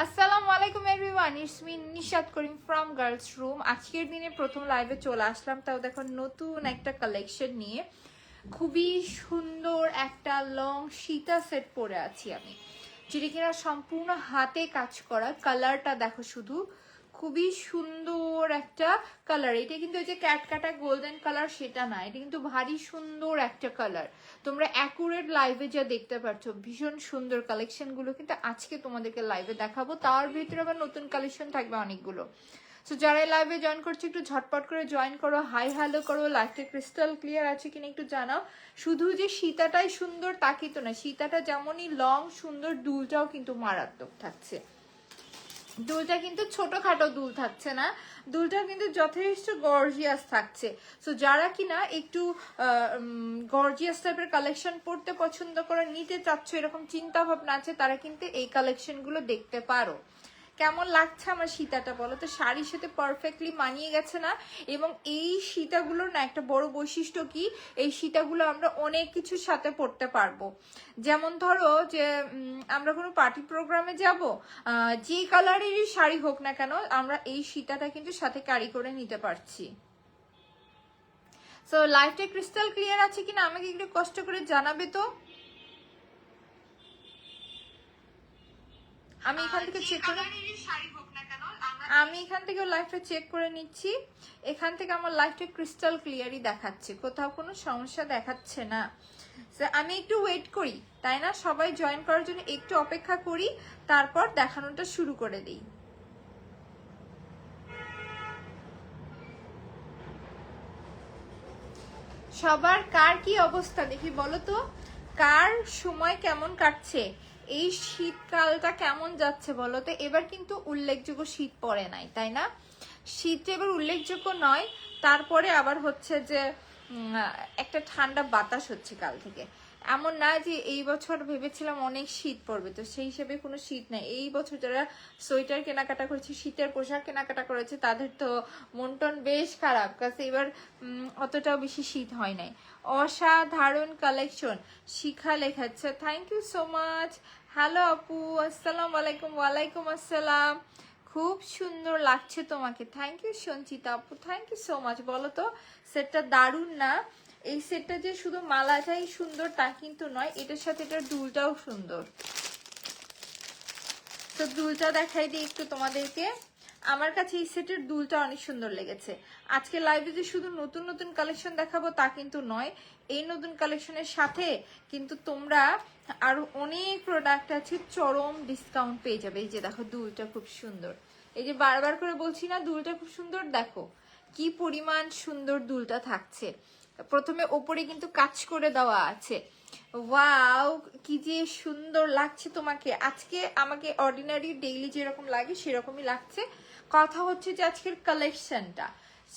আসসালামু আলাইকুম everyone, it's me Nishat Karim from girls room. আজকের দিনে প্রথম লাইভে চলে আসলাম, তাও দেখো নতুন একটা কালেকশন নিয়ে। খুবই সুন্দর একটা লং সীতা সেট পরে আছি আমি, যেটা কিনা সম্পূর্ণ হাতে কাজ করা। কালারটা দেখো শুধু, খুবই সুন্দর একটা কালার। এটা কিন্তু ওই যে ক্যাটকাটা গোল্ডেন কালার সেটা না, এটা কিন্তু ভারী সুন্দর একটা কালার। তোমরা অ্যাকুরেট লাইভে যা দেখতে পাচ্ছ, ভীষণ সুন্দর কালেকশনগুলো কিন্তু আজকে তোমাদেরকে লাইভে দেখাবো। তার ভিতরে আবার নতুন কালেকশন থাকবে অনেকগুলো। সো যারা লাইভে জয়েন করছো একটু ঝটপট করে জয়েন করো, হাই হ্যালো করো। লাইভটা ক্রিস্টাল ক্লিয়ার আছে কিনা একটু জানাও। শুধু যে সীতাটাই সুন্দর তা কিন্তু না, সীতাটা যেমনই লং সুন্দর, দুলটাও কিন্তু মারাত্মক থাকছে। দুলটা কিন্তু ছোটখাটো দুল থাকছে না, দুলটা কিন্তু যথেষ্ট গর্জিয়াস থাকছে। সো যারা কিনা একটু গর্জিয়াস টাইপের কালেকশন পড়তে পছন্দ করে, নিতে চাচ্ছ, এরকম চিন্তা ভাবনা আছে, তারা কিন্তু এই কালেকশনগুলো দেখতে পারো। কেমন লাগছে আমার সীতাটা বলো তো? শাড়ির সাথে পারফেক্টলি মানিয়ে গেছে না? এবং এই সীতাগুলোর না একটা বড় বৈশিষ্ট্য কি, এই সীতাগুলো আমরা অনেক কিছুর সাথে পরতে পারবো। যেমন ধরো যে আমরা কোনো পার্টি প্রোগ্রামে যাব, যে কালারেরই শাড়ি হোক না কেন, আমরা এই সীতাটা কিন্তু সাথে ক্যারি করে নিতে পারছি। সো লাইফটা ক্রিস্টাল ক্লিয়ার আছে কিনা আমাকে একটু কষ্ট করে জানাবে তো। আমি এখান থেকে চেক করে লাইফটা চেক করে নিচ্ছি। এখান থেকে আমার লাইফটা ক্রিস্টাল ক্লিয়ারই দেখাচ্ছে, কোথাও কোনো সমস্যা দেখাচ্ছে না। আমি একটু ওয়েট করি, তাই না? সবাই জয়েন করার জন্য একটু অপেক্ষা করি, তারপর দেখানোটা শুরু করে দিই। সবার কার কি অবস্থা দেখি বলো তো, কার সময় কেমন কাটছে, এই শীতকালটা কেমন যাচ্ছে বলো তো। এবার কিন্তু উল্লেখযোগ্য শীত পড়ে নাই, তাই না? শীত এবার উল্লেখযোগ্য নয়, তারপরে আবার হচ্ছে যে একটা ঠান্ডা বাতাস হচ্ছে কাল থেকে। এমন না যে এই বছর ভেবেছিলাম অনেক শীত পড়বে, তো সেই হিসেবে কোনো শীত নাই। এই বছর যারা সোয়েটার কেনাকাটা করেছে, শীতের পোশাক কেনাকাটা করেছে, তাদের তো মন টন বেশ খারাপ, কাছে এবার অতটাও বেশি শীত হয় নাই। অসাধারণ কালেকশন, শিখা লেখাচ্ছে, thank you so much. Hello আপু, আসসালামু আলাইকুম। ওয়ালাইকুম আসসালাম। খুব সুন্দর লাগছে তোমাকে, থ্যাংক ইউ সঞ্চিতা আপু, থ্যাংক ইউ সো মাচ। বলো তো সেটটা দারুণ না? এই সেটটা যে শুধু মালাটাই সুন্দর তা কিন্তু নয়, এটার সাথে এটার দুলটাও সুন্দর। তো দুলটা দেখাই দিই একটু তোমাদেরকে। আমার কাছে এই সেটের দুলটা অনেক সুন্দর লেগেছে। আজকে লাইভে যে শুধু নতুন নতুন কালেকশন দেখাবো তা কিন্তু নয়, এই নতুন কালেকশনের সাথে কিন্তু তোমরা আরো অনেক প্রোডাক্ট আছে, চরম ডিসকাউন্ট পেয়ে যাবে। এই যে দেখো দুলটা খুব সুন্দর, এই যে বারবার করে বলছি না দুলটা খুব সুন্দর, দেখো কি পরিমাণ সুন্দর দুলটা থাকছে। প্রথমে ওপরে কিন্তু কাজ করে দেওয়া আছে। ওয়াও, কি যে সুন্দর লাগছে তোমাকে। আজকে আমাকে অর্ডিনারি ডেইলি যেরকম লাগে সেরকমই লাগছে। কথা হচ্ছে যে আজকের কালেকশনটা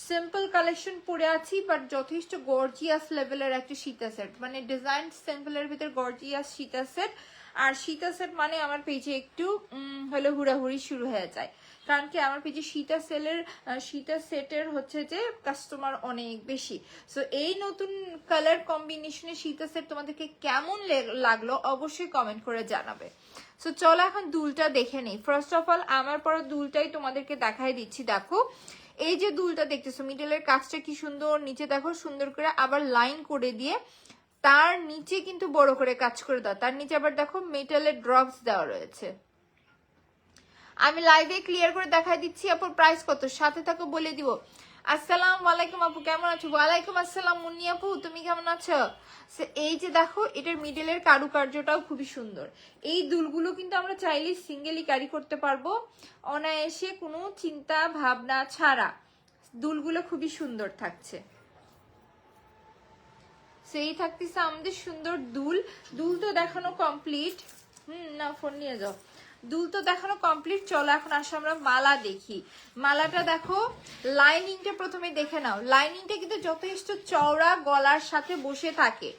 সিম্পল কালেকশন পরে আছি, বাট যথেষ্ট গর্জিয়াস লেভেলের একটা সীতা সেট, মানে ডিজাইন সিম্পলের ভিতর গর্জিয়াস সীতা সেট। আর সীতা সেট মানে আমার পেজে একটু হলো হুড়াহুড়ি শুরু হয়ে যায়, কারণ কি আমার পেজে সীতা সেটের হচ্ছে যে কাস্টমার অনেক বেশি। সো এই নতুন কালার কম্বিনেশনে সীতা সেট তোমাদেরকে কেমন লাগলো অবশ্যই কমেন্ট করে জানাবে। সো চলো এখন দুলটা দেখে নেই। ফার্স্ট অফ অল আমার পরা দুলটাই তোমাদেরকে দেখাই দিচ্ছি। দেখো এই যে দুলটা দেখতেছো, মিডলের কাজটা কি সুন্দর, নিচে দেখো সুন্দর করে আবার লাইন করে দিয়ে তার নিচে কিন্তু বড় করে কাজ করে দাও, তার নিচে আবার দেখো মেটালের ড্রপস দেওয়া রয়েছে। আমি লাইভে ক্লিয়ার করে দেখাই দিচ্ছি। আপুর প্রাইস কত, সাথে থাকো বলে দিব। আসসালামু আলাইকুম আপু, কেমন আছো? ওয়ালাইকুম আসসালাম মুন্নি আপু, তুমি কেমন আছো? এই যে দেখো এটার মিডলের কারুকার্যটাও খুবই সুন্দর। এই দুলগুলো কিন্তু আমরা চাইলে সিঙ্গেলি ক্যারি করতে পারবো অনায়াসে, কোনো চিন্তা ভাবনা ছাড়া। দুলগুলো খুবই সুন্দর থাকছে। সেই থাকতেছে আমাদের সুন্দর দুল। দুল তো দেখানো কমপ্লিট। না ফোন নিয়ে যাও। দুল তো দেখানো কমপ্লিট, চলো এখন আসো আমরা মালা দেখি। মালাটা দেখো, লাইনিংটা প্রথমে দেখে নাও। লাইনিংটা কিন্তু যথেষ্ট চওড়া, গলার সাথে বসে থাকে।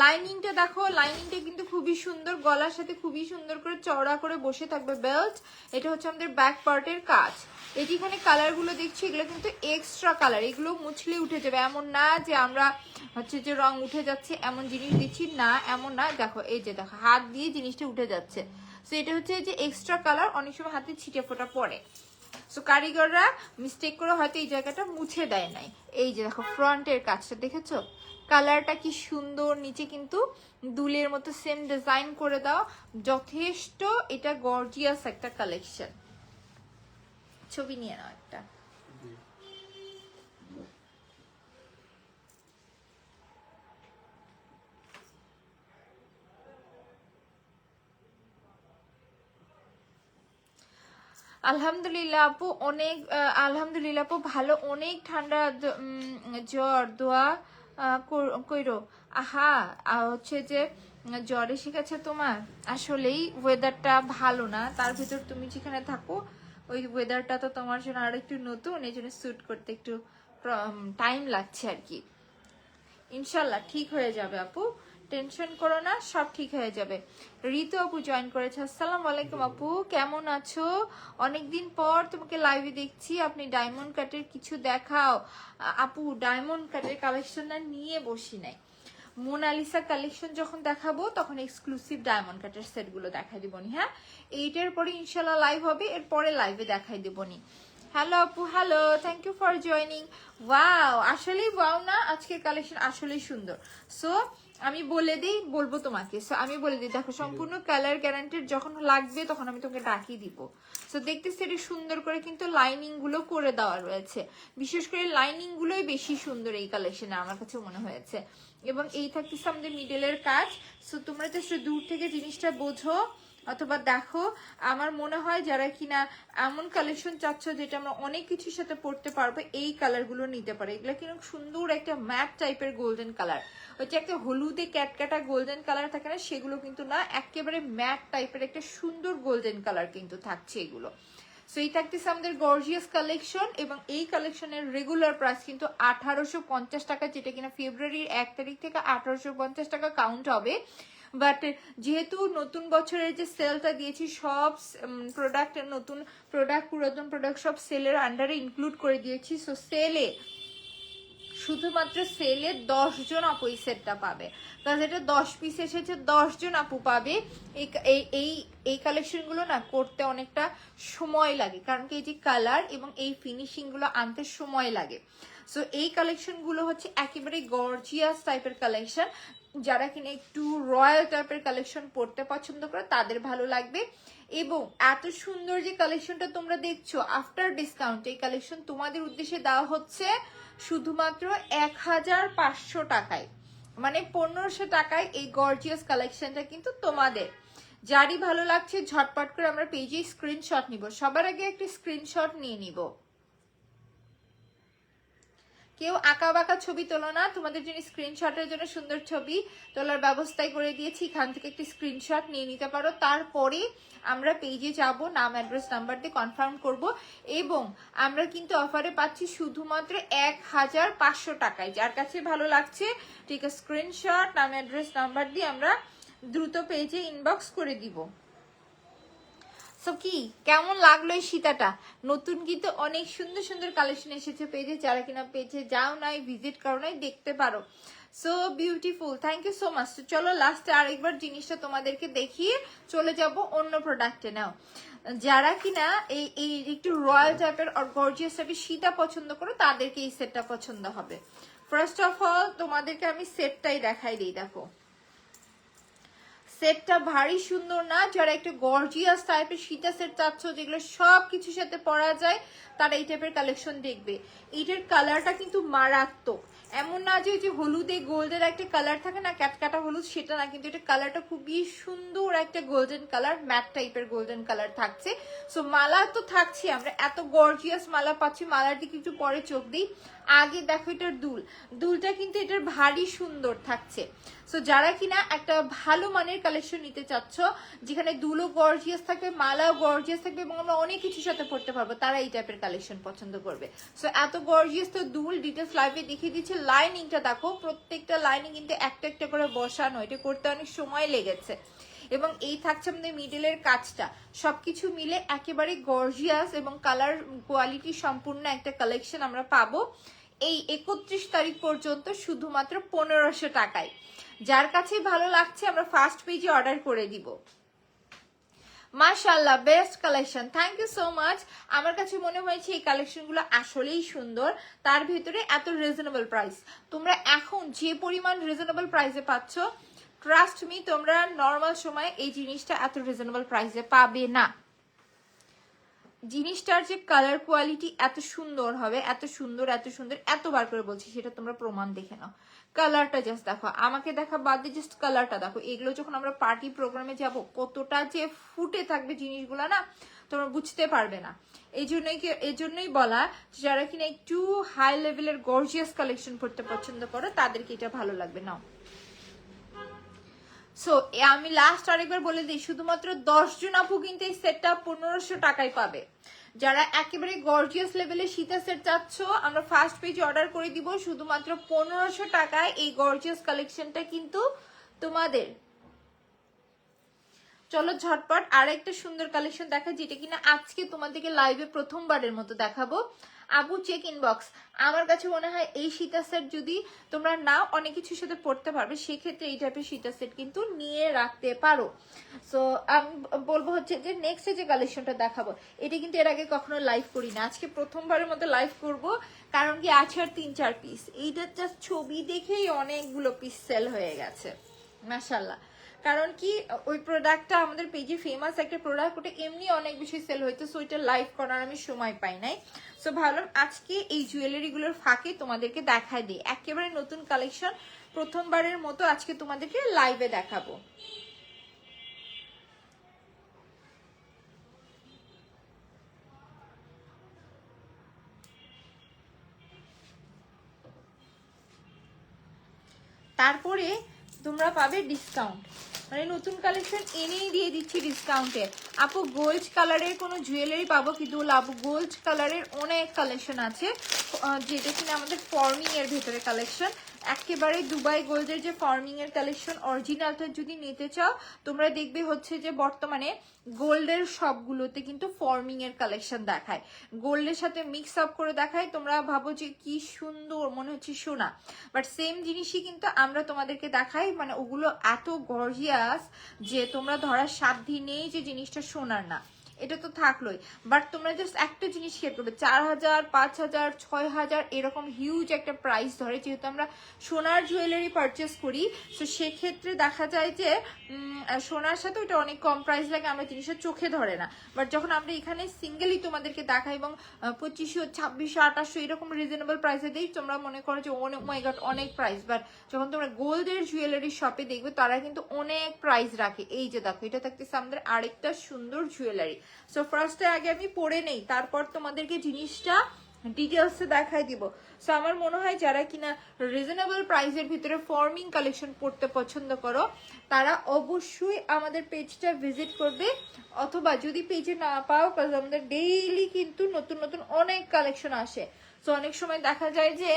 লাইনিংটা দেখো, লাইনিংটা কিন্তু খুবই সুন্দর, গলার সাথে খুবই সুন্দর করে চওড়া করে বসে থাকবে বেল্ট। এটা হচ্ছে আমাদের ব্যাক পার্টের কাজ। এই যেখানে কালারগুলো দেখছি এগুলো কিন্তু এক্সট্রা কালার, এগুলো মুছলে উঠে যাবে, এমন না যে আমরা হচ্ছে যে রং উঠে যাচ্ছে এমন জিনিস দিচ্ছি না, এমন না। দেখো এই যে দেখো হাত দিয়ে জিনিসটা উঠে যাচ্ছে। সো এটা হচ্ছে যে এক্সট্রা কালার, অনেক সময় হাতে ছিটে ফোটা পড়ে। সো কারিগররা মিস্টেক করে হয়তো এই জায়গাটা মুছে দেয় নাই। এই যে দেখো ফ্রন্টের কাজটা দেখেছো, কালারটা কি সুন্দর, নিচে কিন্তু দুলের মতো সেম ডিজাইন করে দাও, যথেষ্ট এটা গর্জিয়াস একটা কালেকশন। ছবি নিয়ে নাও একটা। আলহামদুলিল্লাহ আপু, অনেক আলহামদুলিল্লাহ আপু ভালো, অনেক ঠান্ডা জ্বর, দোয়া কইরো। আহা হচ্ছে যে জ্বর এসে গেছে তোমার, আসলেই ওয়েদারটা ভালো না, তার ভিতর তুমি যেখানে থাকো ওই ওয়েদারটা তো তোমার জন্য আর একটু নতুন, এই জন্য স্যুট করতে একটু টাইম লাগছে আর কি। ইনশাল্লাহ ঠিক হয়ে যাবে আপু, টেনশন করো না, সব ঠিক হয়ে যাবে। ঋতু আপু জয়েন করেছে, আসসালামু আলাইকুম আপু, কেমন আছো? অনেকদিন পর তোমাকে লাইভে দেখছি, আপনি ডায়মন্ড কাটের কিছু দেখাও। আপু ডায়মন্ড কাটের কালেকশনটা নিয়ে বসি নাই, মোনালিসা কালেকশন যখন দেখাবো তখন এক্সক্লুসিভ ডায়মন্ড কাটের সেটগুলো দেখাই দিবনি। হ্যাঁ, এইটার পরে ইনশাল্লাহ লাইভ হবে, এরপরে লাইভে দেখাই দিবনি। হ্যালো আপু, hello, thank you for joining. Wow, আসলেই ওয়াও না, আজকের কালেকশন আসলেই সুন্দর। সো আমি বলে দিই, বলবো তোমাকে, সো আমি বলে দিই, দেখো সম্পূর্ণ কালার গ্যারান্টিড, যখন লাগবে তখন আমি তোমাকে ডাকিয়ে দিব। সো দেখতেছি এটা সুন্দর করে কিন্তু লাইনিং গুলো করে দেওয়া রয়েছে, বিশেষ করে লাইনিং গুলোই বেশি সুন্দর এই কালেকশনে আমার কাছে মনে হয়েছে। এবং এই থাকতেছে আমাদের মিডলের কাজ। সো তোমরা জাস্ট দূর থেকে জিনিসটা বোঝো অথবা দেখো। আমার মনে হয় যারা কিনা এমন কালেকশন চাচ্ছ যেটা আমরা অনেক কিছুর সাথে পড়তে পারবো, এই কালারগুলো নিতে পারে। এগুলো কিন্তু সুন্দর একটা ম্যাট টাইপের গোল্ডেন কালার, ওই যে একটা হলুদে ক্যাটকাটা গোল্ডেন কালার থাকে না, সেগুলো কিন্তু না, একেবারে ম্যাট টাইপের একটা সুন্দর গোল্ডেন কালার কিন্তু থাকছে এগুলো। সো এই থাকতেছে আমাদের গর্জিয়াস কালেকশন, এবং এই কালেকশনের রেগুলার প্রাইস কিন্তু 1850 টাকা, যেটা কিনা ফেব্রুয়ারির 1 তারিখ থেকে 1850 টাকা কাউন্ট হবে। বাট যেহেতু নতুন বছরের যে সেলটা দিয়েছি, সব প্রোডাক্ট, নতুন প্রোডাক্ট পুরাতন প্রোডাক্ট সব সেলের আন্ডারে ইনক্লুড করে দিয়েছি। সো সেলে, শুধুমাত্র সেলে 10 জন আপু এই সেটটা পাবে, কারণ এটা 10 পিস এসেছে, 10 জন আপু পাবে। এই কালেকশন গুলো না করতে অনেকটা সময় লাগে, কারণ কি এই যে কালার এবং এই ফিনিশিং গুলো আনতে সময় লাগে। সো এই কালেকশন গুলো হচ্ছে একেবারে গর্জিয়াস টাইপের কালেকশন, যারা কিনা একটু রয়্যাল টাইপের কালেকশন পড়তে পছন্দ করে তাদের ভালো লাগবে। এবং এত সুন্দর যে কালেকশনটা তোমরা দেখছো আফটার ডিসকাউন্ট, এই কালেকশন তোমাদের উদ্দেশ্যে দেওয়া হচ্ছে শুধুমাত্র 1500 টাকায়, মানে 1500 টাকায় এই গর্জিয়াস কালেকশনটা কিন্তু তোমাদের। যারই ভালো লাগছে ঝটপট করে আমরা পেজে স্ক্রিনশট নিব, সবার আগে একটি স্ক্রিনশট নিয়ে নিব। কেউ আঁকা বাঁকা ছবি তোলো না, তোমাদের জন্য স্ক্রিনশটের জন্য সুন্দর ছবি তোলার ব্যবস্থাই করে দিয়েছি, এখান থেকে একটি স্ক্রিনশট নিয়ে নিতে পারো। তারপরে আমরা পেজে যাব, নাম অ্যাড্রেস নাম্বার দিয়ে কনফার্ম করব, এবং আমরা কিন্তু অফারে পাচ্ছি শুধুমাত্র 1500 টাকায়। যার কাছে ভালো লাগছে ঠিক আছে, স্ক্রিনশট নাম অ্যাড্রেস নাম্বার দিয়ে আমরা দ্রুত পেজে ইনবক্স করে দিব। সো কি কেমন লাগলো এই সীতাটা? নতুন কিন্তু অনেক সুন্দর সুন্দর কালেকশন এসেছে পেজে, যারা কিনা পেজে যাও নাই, ভিজিট করো নাই, দেখতে পারো। So beautiful, thank you so much. তো চলো লাস্টে আরেকবার জিনিসটা তোমাদেরকে দেখিয়ে চলে যাব অন্য প্রোডাক্টে। নাও যারা কিনা এই একটু রয়্যাল টাইপের আর গর্জিয়াস টাইপের সীতা পছন্দ করো, তাদেরকে এই সেটটা পছন্দ হবে। ফার্স্ট অফ অল তোমাদেরকে আমি সেটটাই দেখাই দিই, দেখো সেটটা ভারী সুন্দর না? যারা একটু গর্জিয়াস টাইপের সীতা সেট চাচ্ছ, যেগুলো সব কিছুর সাথে পরা যায়, তারা এই টাইপের কালেকশন দেখবে। এইটার কালারটা কিন্তু মারাত্মক, এমন না যে হলুদে গোল্ডের একটা কালার থাকে না, ক্যাটকাটা হলুদ, সেটা না, কিন্তু এটা কালারটা খুবই সুন্দর একটা গোল্ডেন কালার, ম্যাট টাইপের গোল্ডেন কালার থাকছে। সো মালা তো থাকছে, আমরা এত গর্জিয়াস মালা পাচ্ছি, মালার দিকে একটু পরে চোখ দিই। আগে দেখো এটার দুলটা কিন্তু এটার ভারী সুন্দর থাকছে। সো যারা কিনা একটা ভালো মানের কালেকশন নিতে চাচ্ছ, যেখানে দুলও গর্জিয়াস থাকবে, মালাও গর্জিয়াস থাকবে এবং আমরা অনেক কিছুর সাথে পড়তে পারবো, তারা এই টাইপের কালেকশন পছন্দ করবে। সো এত গর্জিয়াস তো দুল ডিটেলস লাইভে দেখিয়ে দিচ্ছে। লাইনিংটা দেখো, প্রত্যেকটা লাইনিং কিন্তু একটা একটা করে বসানো, এটা করতে অনেক সময় লেগেছে। এবং এই থাকছে আমাদের মিডলের কাজটা, সবকিছু মিলে একেবারে গর্জিয়াস এবং কালার কোয়ালিটি সম্পূর্ণ একটা কালেকশন আমরা পাবো এই 31 তারিখ পর্যন্ত শুধুমাত্র 1500 টাকায়। যার কাছে ভালো লাগছে আমরা ফার্স্ট পেজে অর্ডার করে দিব। মাশাআল্লাহ, best collection, thank you so much. আমার কাছে মনে হয়েছে এই কালেকশনগুলো আসলেই সুন্দর, তার ভিতরে এত রিজনেবল প্রাইস। তোমরা এখন যে পরিমাণ রিজনেবল প্রাইসে পাচ্ছ, ট্রাস্ট মি, তোমরা নর্মাল সময়ে এই জিনিসটা এত রিজনেবল প্রাইসে পাবে না। জিনিসটার যে কালার কোয়ালিটি এত সুন্দর হবে, এত সুন্দর এত সুন্দর, এতবার করে বলছি, সেটা তোমরা প্রমাণ দেখে নাও। কালারটা জাস্ট দেখো, আমাকে দেখা বাদ দিয়ে জাস্ট কালারটা দেখো। এগুলো যখন আমরা পার্টি প্রোগ্রামে যাব, কতটা যে ফুটে থাকবে জিনিসগুলো না, তোমরা বুঝতে পারবে না। এই জন্যই বলা, যারা কিনা একটু হাই লেভেলের গর্জিয়াস কালেকশন পড়তে পছন্দ করো, তাদেরকে এটা ভালো লাগবে। নাও। সো আমি লাস্ট আরেকবার বলে দিই, শুধুমাত্র 10 জন আপু কিন্তু এই সেটটা 1500 টাকায় পাবে। যারা একেবারে গর্জিয়াস লেভেলের সীতা সেট চাচ্ছ, আমরা ফার্স্ট পেজে অর্ডার করে দিব শুধুমাত্র 1500 টাকায়। এই গর্জিয়াস কালেকশনটা কিন্তু তোমাদের। চলো ঝটপট আরেকটা সুন্দর কালেকশন দেখা, যেটা কিনা আজকে তোমাদেরকে লাইভে প্রথমবারের মতো দেখাবো। আপু চেক ইনবক্স। আমার কাছে মনে হয় এই সীতা সেট যদি তোমরা নাও, অনেক কিছুর সাথে পড়তে পারবে, সেক্ষেত্রে এই টাইপের সীতা সেট কিন্তু নিয়ে রাখতে পারো। সো আমি বলবো হচ্ছে যে নেক্সট যে কালেকশনটা দেখাবো, এটা কিন্তু এর আগে কখনো লাইভ করি না, আজকে প্রথমবারের মতো লাইভ করব। কারণ কি আছে আর 3-4 পিস, এইটার জাস্ট ছবি দেখেই অনেকগুলো পিস সেল হয়ে গেছে মাশাআল্লাহ। কারণ কি ওই প্রোডাক্টটা আমাদের পেজে ফেমাস একটা প্রোডাক্ট, ওটা এমনি অনেক বেশি সেল হইতো, সো ওইটা লাইভ করার আমি সময় পাই নাই। সো ভাবলাম আজকে এই জুয়েলারিগুলোর ফাঁকে তোমাদেরকে দেখায় দিই, একেবারে নতুন কালেকশন, প্রথমবারের মতো আজকে তোমাদেরকে লাইভে দেখাবো। তারপরে তোমরা পাবে ডিসকাউন্ট, মানে নতুন কালেকশন এনেই দিয়ে দিচ্ছি ডিসকাউন্টে। আপু গোল্ড কালারের কোনো জুয়েলারি পাবো কি? দুল আপু গোল্ড কালারের অনেক কালেকশন আছে, যেটা কিনা আমাদের ফর্মিং এর ভেতরে কালেকশন। একেবারে দুবাই গোল্ডের যে ফর্মিং এর কালেকশন, অরিজিনালটা যদি নিতে চাও তোমরা দেখবে হচ্ছে যে বর্তমানে গোল্ডের সবগুলোতে কিন্তু ফর্মিং এর কালেকশন দেখায়, গোল্ডের সাথে মিক্স আপ করে দেখায়। তোমরা ভাবো যে কি সুন্দর মনে হচ্ছে সোনা, বাট সেম জিনিসই কিন্তু আমরা তোমাদেরকে দেখাই, মানে ওগুলো এত গর্জিয়াস যে তোমরা ধরার সাধ্য নেই যে জিনিসটা সোনার না। এটা তো থাকলোই, বাট তোমরা জাস্ট একটা জিনিস খেয়াল করবে, 4000, 5000, 6000 এরকম হিউজ একটা প্রাইস ধরে, যেহেতু আমরা সোনার জুয়েলারি পারচেস করি। তো সেক্ষেত্রে দেখা যায় যে সোনার সাথে ওইটা অনেক কম প্রাইস লাগে, আমরা জিনিসটা চোখে ধরে না। বাট যখন আমরা এখানে সিঙ্গেলই তোমাদেরকে দেখাই এবং 2500, 2600, 2800 এরকম রিজনেবল প্রাইসে দিই, তোমরা মনে করো যে মাই গড অনেক প্রাইস। বাট যখন তোমরা গোল্ডের জুয়েলারি শপে দেখবে, তারা কিন্তু অনেক প্রাইস রাখে। এই যে দেখো, এটা থাকতেছে আমাদের আরেকটা সুন্দর জুয়েলারি। সো ফার্স্টে আগে আমি পরে নেই, তারপর তোমাদেরকে জিনিসটা ডিটেলসে দেখাই দিব। সো আমার মনে হয় যারা কিনা রিজনেবল প্রাইসের ভিতরে ফর্মিং কালেকশন পড়তে পছন্দ করো, তারা অবশ্যই আমাদের পেজটা ভিজিট করবে, অথবা যদি পেজে না পাও, কারণ আমাদের ডেইলি কিন্তু নতুন নতুন অনেক কালেকশন আসে। সো অনেক সময় দেখা যায় যে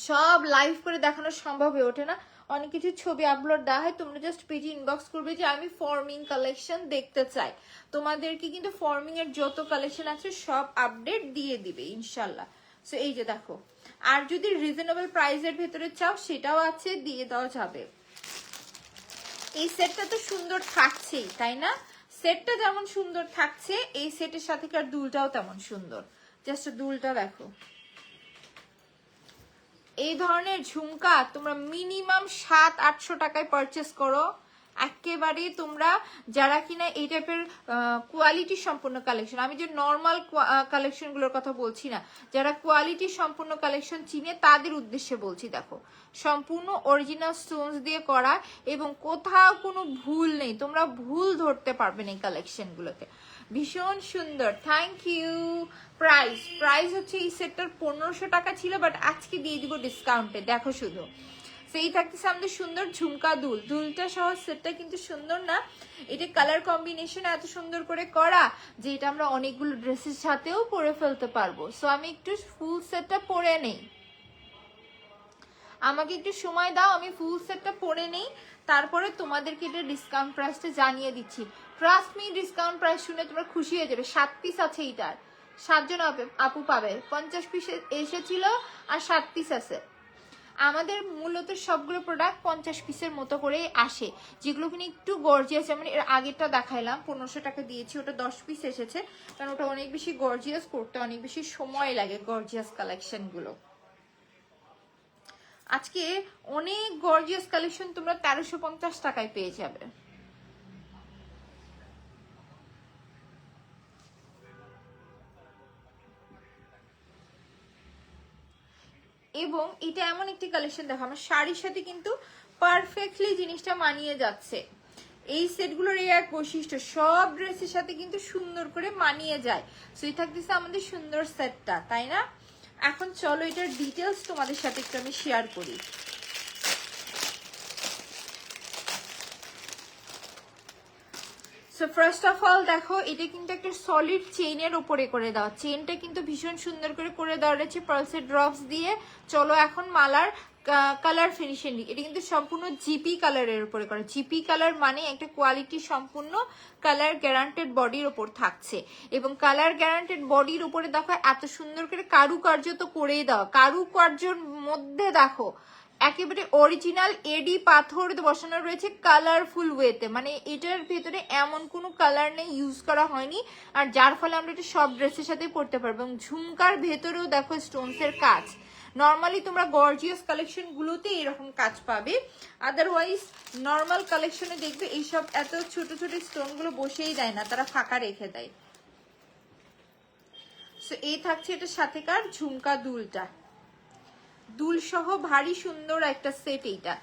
সব লাইভ করে দেখানো সম্ভব হয়ে ওঠে না, অনেক কিছু ছবি আপলোড দেওয়া হয়। তোমরা জাস্ট পেজে ইনবক্স করবে যে আমি ফর্মিং কালেকশন দেখতে চাই, তোমাদেরকে কিন্তু ফর্মিং এর যত কালেকশন আছে সব আপডেট দিয়ে দিবে ইনশাল্লাহ। সো এই যে দেখো, আর যদি রিজনেবল প্রাইসের ভেতরে চাও সেটাও আছে, দিয়ে দেওয়া যাবে। এই সেটটা তো সুন্দর থাকছেই, তাই না? সেটটা যেমন সুন্দর থাকছে, এই সেটের সাথেকার দুলটাও তেমন সুন্দর। জাস্ট দুলটা দেখো, এই ধরনের ঝুমকা তোমরা মিনিমাম 700-800 টাকায় পারচেস করো, একেবারে তোমরা যারা কিনা এই টাইপের কোয়ালিটি সম্পূর্ণ কালেকশন, আমি যে নর্মাল কালেকশনগুলোর কথা বলছি না, যারা কোয়ালিটি সম্পূর্ণ কালেকশন চিনে তাদের উদ্দেশ্যে বলছি। দেখো সম্পূর্ণ অরিজিনাল স্টোনস দিয়ে করা এবং কোথাও কোনো ভুল নেই, তোমরা ভুল ধরতে পারবে না এই কালেকশনগুলোতে। ভীষণ সুন্দর, থ্যাংক ইউ। প্রাইস হচ্ছে এই সেটটার 1500 টাকা ছিল, বাট আজকে দিয়ে দিব ডিসকাউন্টে। দেখো শুধু সেই থাকতেছে আমাদের সুন্দর ঝুমকা দুলটা সহ সেটটা কিন্তু সুন্দর না? এটা কালার কম্বিনেশন এত সুন্দর করে করা যে এটা আমরা অনেকগুলো ড্রেসের সাথেও পরে ফেলতে পারবো। সো আমি একটু ফুল সেটটা পরে নেই, আমাকে একটু সময় দাও, আমি ফুল সেটটা পরে নেই, তারপরে তোমাদেরকে এটা ডিসকাউন্ট প্রাইসটা জানিয়ে দিচ্ছি। ট্রাস্ট মি, ডিসকাউন্ট প্রাইস শুনে তোমরা খুশি হয়ে যাবে। 7 পিস আছে এইটার, 7 জন আপু পাবে। 50 পিস এসেছিল আর 7 পিস আছে। আমাদের মূলত সবগুলো প্রোডাক্ট 50 পিসের মতো করে আসে, যেগুলো কিনা একটু গর্জিয়াস। যেমন এর আগেরটা দেখাইলাম 1500 টাকা দিয়েছি, ওটা 10 পিস এসেছে, কারণ ওটা অনেক বেশি গর্জিয়াস, করতে অনেক বেশি সময় লাগে গর্জিয়াস কালেকশনগুলো। আজকে অনেক গর্জিয়াস কালেকশন তোমরা 1350 টাকায় পেয়ে যাবে। এবং এটা এমন একটি কালেকশন, দেখো আমার শাড়ির সাথে কিন্তু পারফেক্টলি জিনিসটা মানিয়ে যাচ্ছে। এই সেটগুলোর এই এক বৈশিষ্ট্য, সব ড্রেসের সাথে কিন্তু সুন্দর করে মানিয়ে যায়। সো এই থাকতেছে আমাদের সুন্দর সেটটা, তাই না? এখন চলো এটার ডিটেলস তোমাদের সাথে একটু আমি শেয়ার করি। সো ফার্স্ট অফ অল দেখো, এটা কিন্তু একটা সলিড চেইনের উপরে করে দেওয়া, চেইনটা কিন্তু ভীষণ সুন্দর করে দেওয়া রয়েছে পার্লসের ড্রপস দিয়ে। চলো এখন মালার কালার ফিনিশিং, এটা কিন্তু সম্পূর্ণ জিপি কালারের উপরে করা। জিপি কালার মানে একটা কোয়ালিটি সম্পূর্ণ কালার গ্যারান্টেড বডির ওপর থাকছে, এবং কালার গ্যারান্টেড বডির উপরে দেখো এত সুন্দর করে কারুকার্য তো করেই দাও। কারুকার্যর মধ্যে দেখো একেবারে অরিজিনাল এডি পাথর বসানো রয়েছে কালারফুল ওয়েতে, মানে এটার ভেতরে এমন কোনো কালার নেই ইউজ করা হয়নি, আর যার ফলে আমরা এটা সব ড্রেসের সাথে পরতে পারবো। এবং ঝুমকার ভেতরেও দেখো স্টোনসের কাজ। নর্মালি তোমরা গর্জিয়াস কালেকশন গুলোতে এরকম কাজ পাবে, আদারওয়াইজ নর্মাল কালেকশনে দেখবে এইসব এত ছোট ছোট স্টোন গুলো বসেই দেয় না, তারা ফাঁকা রেখে দেয়। সো এই থাকছে এটার সাথেকার ঝুমকা দুল সহ ভারী সুন্দর একটা সেট। এইটা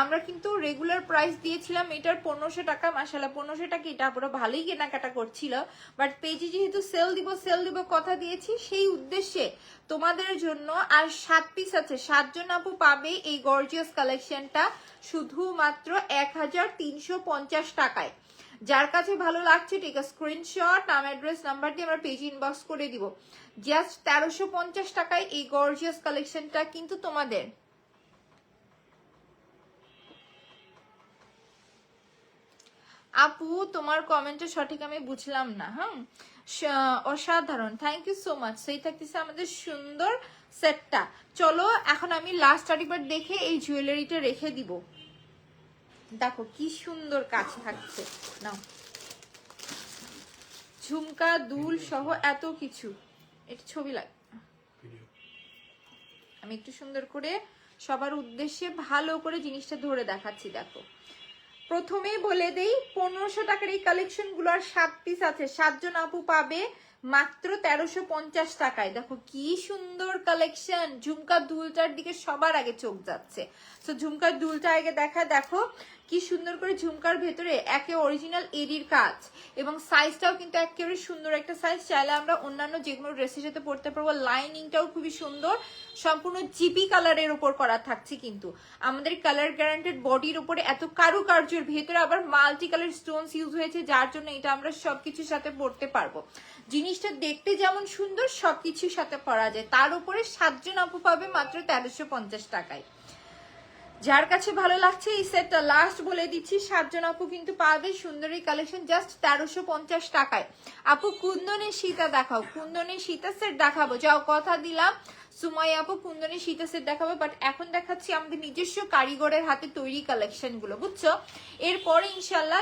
আমরা কিন্তু রেগুলার প্রাইস দিয়েছিলাম এটার 1500 টাকা। মাশাআল্লাহ 1500 টাকা এটা পুরো ভালোই কেনাকাটা করছিল, বাট পেজে যেহেতু সেল দিব কথা দিয়েছি, সেই উদ্দেশ্যে তোমাদের জন্য আর 7 পিস আছে, 7 জন আপু পাবে এই গর্জিয়াস কালেকশনটা শুধুমাত্র 1350 টাকায়। যার কাছে ভালো লাগছে ঠিক আছে, স্ক্রিনশট, নাম অ্যাড্রেস নাম্বার দিয়ে আমরা পেজ ইনবক্স করে দিব। জাস্ট 1350 টাকায় এই গর্জিয়াস কালেকশনটা কিন্তু তোমাদের। আপু তোমার কমেন্টে সঠিক আমি বুঝলাম না। হ্যাঁ, অসাধারণ, থ্যাংক ইউ সো মাচ। সেই থাকতেছে আমাদের সুন্দর সেটটা। চলো এখন আমি লাস্ট আরেকবার দেখে এই জুয়েলারিটা রেখে দিব। দেখো কি সুন্দর কাজ থাকছে, নাও ঝুমকা দুল সহ এত কিছু। এটা ছবি লাগে, আমি একটু সুন্দর করে সবার উদ্দেশ্যে ভালো করে জিনিসটা ধরে দেখাচ্ছি। দেখো প্রথমেই বলে দেই 1500 টাকার এই কালেকশন গুলো আর 7 পিস আছে, 7 জন আপু পাবে মাত্র 1350 টাকায়। দেখো কি সুন্দর কালেকশন। ঝুমকার দুলটার দিকে সবার আগে চোখ যাচ্ছে, তো ঝুমকার দুলটা আগে দেখো কি সুন্দর করে ঝুমকার ভেতরে একে অরিজিনাল এডির কাজ, এবং সাইজটাও কিন্তু একেবারে সুন্দর একটা সাইজ। চাইলে আমরা অন্যান্য যেগুলো ড্রেসের সাথে পরতে পারবো। লাইনিংটাও খুবই সুন্দর, সম্পূর্ণ জিপি কালারের উপর করা থাকছে, কিন্তু আমাদের কালার গ্যারান্টেড বডির উপরে এত কারুকার্যের ভেতরে আবার মাল্টি কালার স্টোনস ইউজ হয়েছে, যার জন্য এটা আমরা সবকিছুর সাথে পরতে পারবো। জিনিসটা দেখতে যেমন সুন্দর সবকিছুর সাথে পরা যায়। তার উপরে 7 জন আপু পাবে মাত্র 1350 টাকায়। যার কাছে ভালো লাগছে এই সেটটা লাস্ট বলে দিচ্ছি, 7 জন আপু কিন্তু পাবে সুন্দর এই কালেকশন জাস্ট 1350 টাকায়। আপু কুন্দনের সীতা দেখাও, কুন্দনের সীতা সেট দেখাবো, যাও কথা দিলাম সুমাই আপু কুন্দনের সীতা সেট দেখাবো, বাট এখন দেখাচ্ছি আমাদের নিজস্ব কারিগরের হাতে তৈরি কালেকশন গুলো, বুঝছো? এরপরে ইনশাল্লাহ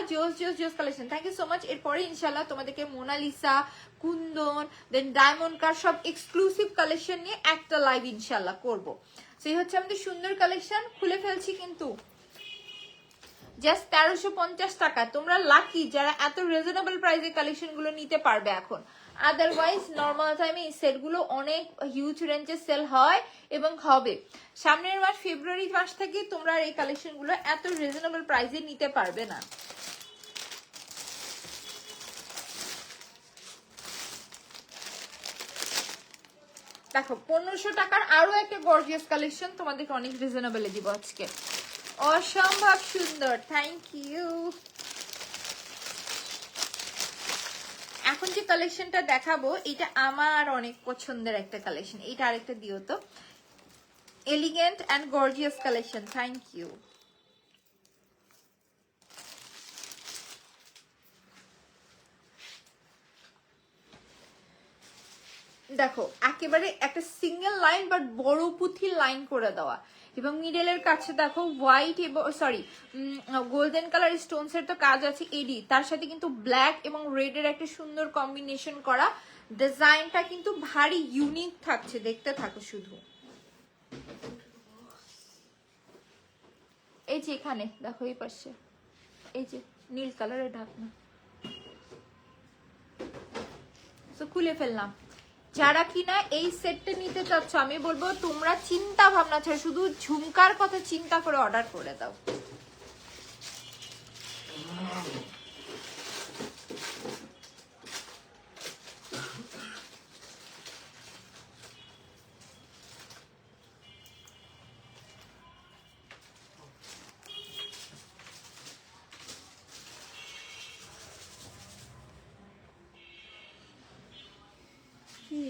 জোস collection, thank you so much. এরপরে ইনশাল্লাহ তোমাদেরকে মোনালিসা, কুন্দন, দেন ডায়মন্ড কার সব এক্সক্লুসিভ কালেকশন নিয়ে একটা লাইভ ইনশাল্লাহ করবো। সেই হচ্ছে আমাদের সুন্দর কালেকশন। খুলে ফেলছি কিন্তু, জাস্ট 1350 টাকা। তোমরা লাকি যারা এত রিজনেবল প্রাইসে কালেকশন গুলো নিতে পারবে এখন। আদারওয়াইজ নর্মাল টাইমে এই সেটগুলো অনেক হিউজ রেঞ্জে সেল হয় এবং হবে। সামনের মাস ফেব্রুয়ারি মাস থেকে তোমরা এই কালেকশন গুলো এত রিজনেবল প্রাইসে নিতে পারবে না। দেখো 1500 টাকার আরো একটা গর্জিয়াস কালেকশন তোমাদেরকে অনেক রিজনেবলে দিব আজকে। অসম্ভব সুন্দর, থ্যাংক ইউ। এখন যে কালেকশনটা দেখাবো এটা আমার অনেক পছন্দের একটা কালেকশন। এটা আরেকটা দিও তো, elegant and gorgeous collection, thank you. দেখো একেবারে একটা সিঙ্গেল লাইন বাট বড় পুঁথির লাইন করে দেওয়া, এবং মিডলের কাছে দেখো হোয়াইট এবং সরি গোল্ডেন কালার স্টোনস এর তো কাজ আছে এডি, তার সাথে কিন্তু ব্ল্যাক এবং রেড এর একটা সুন্দর কম্বিনেশন করা। ডিজাইনটা কিন্তু ভারী ইউনিক থাকছে, দেখতে থাকো শুধু। এই যে এখানে দেখো এই পাশে এই যে নীল কালারের ঢাকনা, তো খুলে ফেললাম। যারা কিনা এই সেটটা নিতে চাচ্ছ আমি বলবো তোমরা চিন্তা ভাবনা ছাড়া শুধু ঝুমকার কথা চিন্তা করে অর্ডার করে দাও। কি